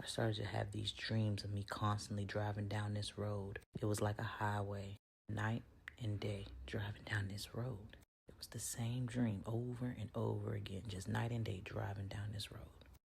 I started to have these dreams of me constantly driving down this road. It was like a highway, night and day, driving down this road. It was the same dream over and over again, just night and day driving down this road.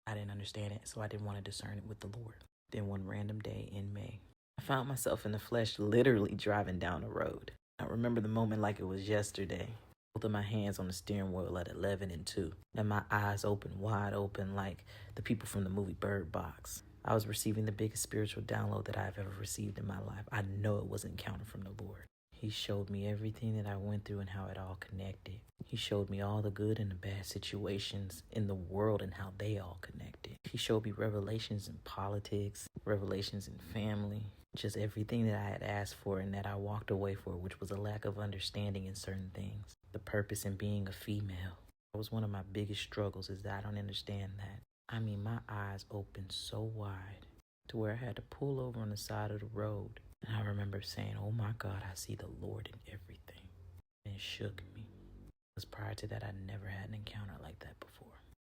I didn't understand it, so I didn't want to discern it with the Lord. Then one random day in May, I found myself in the flesh literally driving down the road. I remember the moment like it was yesterday. Both of my hands on the steering wheel at 11 and 2, and my eyes open, wide open, like the people from the movie Bird Box. I was receiving the biggest spiritual download that I've ever received in my life. I know it was an encounter from the Lord. He showed me everything that I went through and how it all connected. He showed me all the good and the bad situations in the world and how they all connected. He showed me revelations in politics, revelations in family, just everything that I had asked for and that I walked away for, which was a lack of understanding in certain things. The purpose in being a female. That was one of my biggest struggles, is that I don't understand that. I mean, my eyes opened so wide to where I had to pull over on the side of the road. And I remember saying, oh my God, I see the Lord in everything. And it shook me. Because prior to that, I never had an encounter like that before.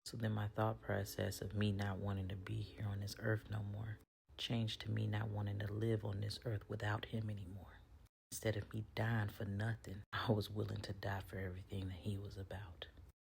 So then my thought process of me not wanting to be here on this earth no more changed to me not wanting to live on this earth without him anymore. Instead of me dying for nothing, I was willing to die for everything that he was about.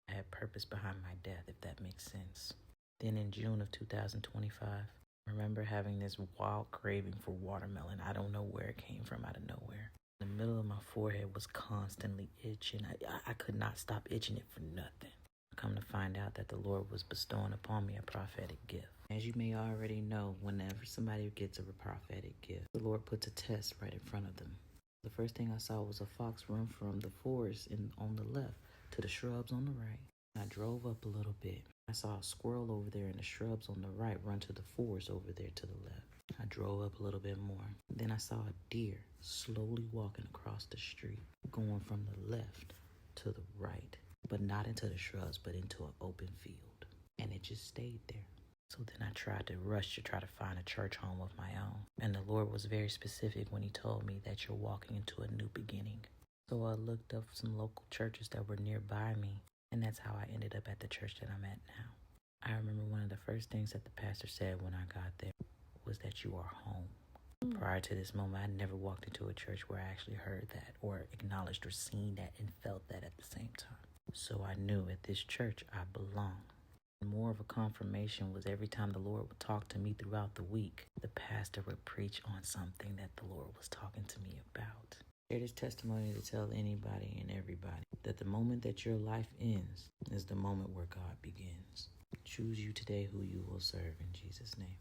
I had purpose behind my death, if that makes sense. Then in June of 2025, I remember having this wild craving for watermelon. I don't know where it came from out of nowhere. The middle of my forehead was constantly itching. I could not stop itching it for nothing. Come to find out that the Lord was bestowing upon me a prophetic gift. As you may already know, whenever somebody gets a prophetic gift, the Lord puts a test right in front of them. The first thing I saw was a fox run from the forest on the left to the shrubs on the right. I drove up a little bit. I saw a squirrel over there in the shrubs on the right run to the forest over there to the left. I drove up a little bit more. Then I saw a deer slowly walking across the street, going from the left to the right, but not into the shrubs, but into an open field. And it just stayed there. So then I tried to rush to try to find a church home of my own. And the Lord was very specific when he told me that you're walking into a new beginning. So I looked up some local churches that were nearby me, and that's how I ended up at the church that I'm at now. I remember one of the first things that the pastor said when I got there was that you are home. Prior to this moment, I never walked into a church where I actually heard that or acknowledged or seen that and felt that at the same time. So I knew at this church I belonged. More of a confirmation was every time the Lord would talk to me throughout the week, the pastor would preach on something that the Lord was talking to me about. Share this testimony to tell anybody and everybody that the moment that your life ends is the moment where God begins. Choose you today who you will serve in Jesus' name.